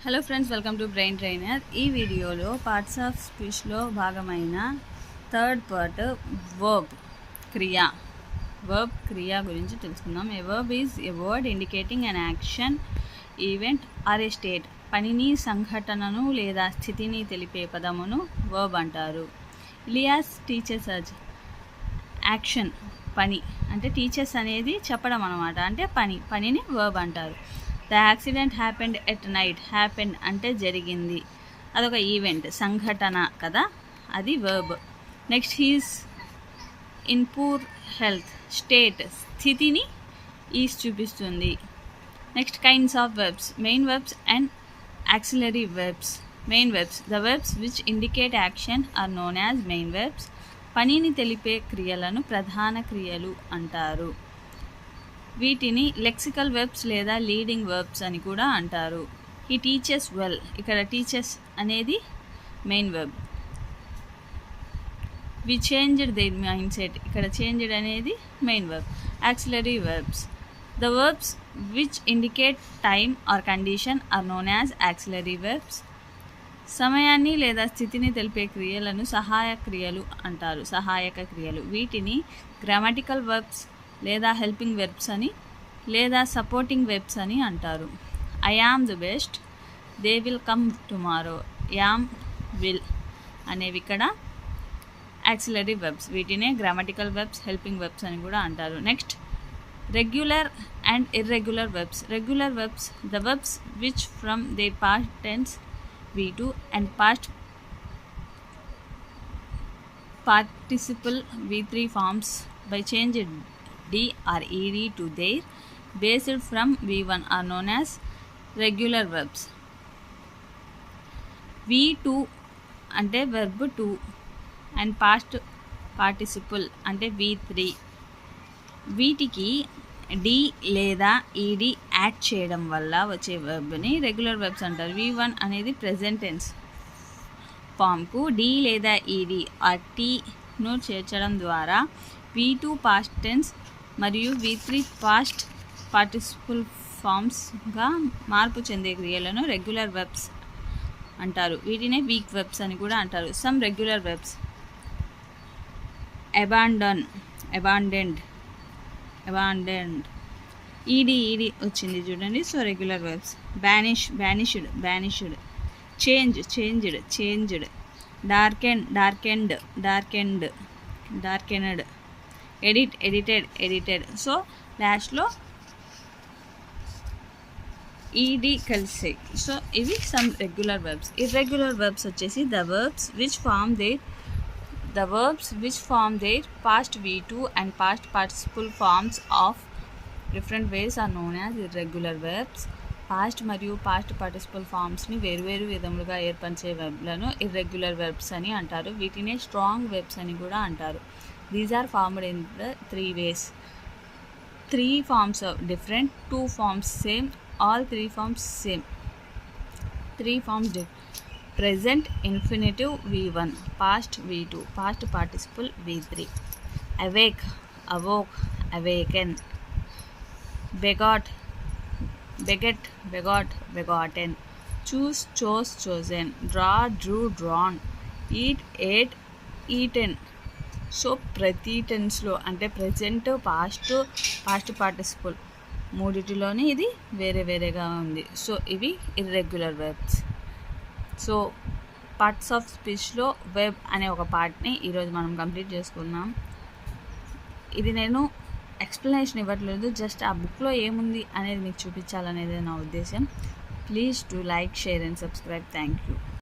Hello friends, welcome to brain trainer. ఈ వీడియోలో parts of స్పీచ్లో భాగమైన థర్డ్ పార్ట్ వర్బ్ క్రియ గురించి తెలుసుకుందాం. A verb is a word indicating an action, event or a state. పనిని, సంఘటనను లేదా స్థితిని తెలిపే పదమును వర్బ్ అంటారు. ఇలియాస్ టీచర్స్ అజ్ యాక్షన్, పని అంటే టీచర్స్ అనేది చెప్పడం అనమాట, అంటే పనిని వర్బ్ అంటారు. The accident happened at night. Happened అంటే జరిగింది, అదొక ఈవెంట్, సంఘటన కదా, అది verb. Next, he's in poor health. State, స్థితిని ఈజ్ చూపిస్తుంది. Next, kinds of verbs. Main verbs and auxiliary verbs. Main verbs, the verbs which indicate action are known as main verbs. పనిని తెలిపే క్రియలను ప్రధాన క్రియలు అంటారు. వీటిని లెక్సికల్ వెర్బ్స్ లేదా లీడింగ్ వెర్బ్స్ అని కూడా అంటారు. He teaches well. ఇక్కడ టీచెస్ అనేది main verb. We changed their mind set. ఇక్కడ చేంజ్డ్ అనేది main verb. Auxiliary verbs, the verbs which indicate time or condition are known as auxiliary verbs. సమయాన్ని లేదా స్థితిని తెలిపే క్రియలను సహాయక క్రియలు అంటారు. సహాయక క్రియలు, వీటిని గ్రామటికల్ వెర్బ్స్ లేదా హెల్పింగ్ వెర్బ్స్ అని లేదా సపోర్టింగ్ వెర్బ్స్ అని అంటారు. I am the best, they will come tomorrow. Am, will అనేవి ఇక్కడ యాక్సిలరీ వెర్బ్స్. వీటినే గ్రామటికల్ వెర్బ్స్, హెల్పింగ్ వెర్బ్స్ అని కూడా అంటారు. Next, regular and irregular verbs. Regular verbs, the verbs which form their past tense V2 and past participle V3 forms by changing D or ED to their based from V1 are known as regular verbs. V2 అంటే verb 2 and past participle అంటే V3. వీటికి D లేదా ఈడి add చేయడం వల్ల వచ్చే వెర్బ్ని regular verbs అంటారు. V1 అనేది ప్రెజెంట్ టెన్స్ ఫామ్కు డి లేదా ఈడి ఆర్ టీను చేర్చడం ద్వారా V2 పాస్ట్ టెన్స్ మరియు V3 పాస్ట్ పార్టిసిపుల్ ఫామ్స్గా మార్పు చెందే క్రియలను రెగ్యులర్ వెర్బ్స్ అంటారు. వీటినే వీక్ వెర్బ్స్ అని కూడా అంటారు. Some regular verbs: abandoned. E D వచ్చింది చూడండి, so regular verbs. Banished. Changed. Darkened. Edited. So లాస్ట్లో ఈడి కలిసాయి. సో ఇవి some regular verbs. Irregular verbs వచ్చేసి the verbs which form their past V2 and past participle forms of different ways are known as irregular verbs. Past మరియు past participle ఫామ్స్ని వేరువేరు విధములుగా ఏర్పరిచే వెర్బ్లను irregular verbs అని అంటారు. వీటినే strong verbs అని కూడా అంటారు. These are formed in the 3 ways. 3 forms are different, 2 forms same, all 3 forms same. 3 forms different. Present infinitive V1, past V2, past participle V3. Awake, awoke, awaken. Begot, begotten. Choose, chose, chosen. Draw, drew, drawn. Eat, ate, eaten. So ప్రతి టెన్స్లో అంటే present, past participle మూడిటిలోనే ఇది వేరేగా ఉంది. So ఇవి irregular verbs. So parts of స్పీచ్లో verb అనే ఒక పార్ట్ని ఈరోజు మనం కంప్లీట్ చేసుకున్నాం. ఇది నేను ఎక్స్ప్లెనేషన్ ఇవ్వట్లేదు, జస్ట్ ఆ బుక్లో ఏముంది అనేది మీకు చూపించాలనేది నా ఉద్దేశం. Please to like, share and subscribe. Thank you.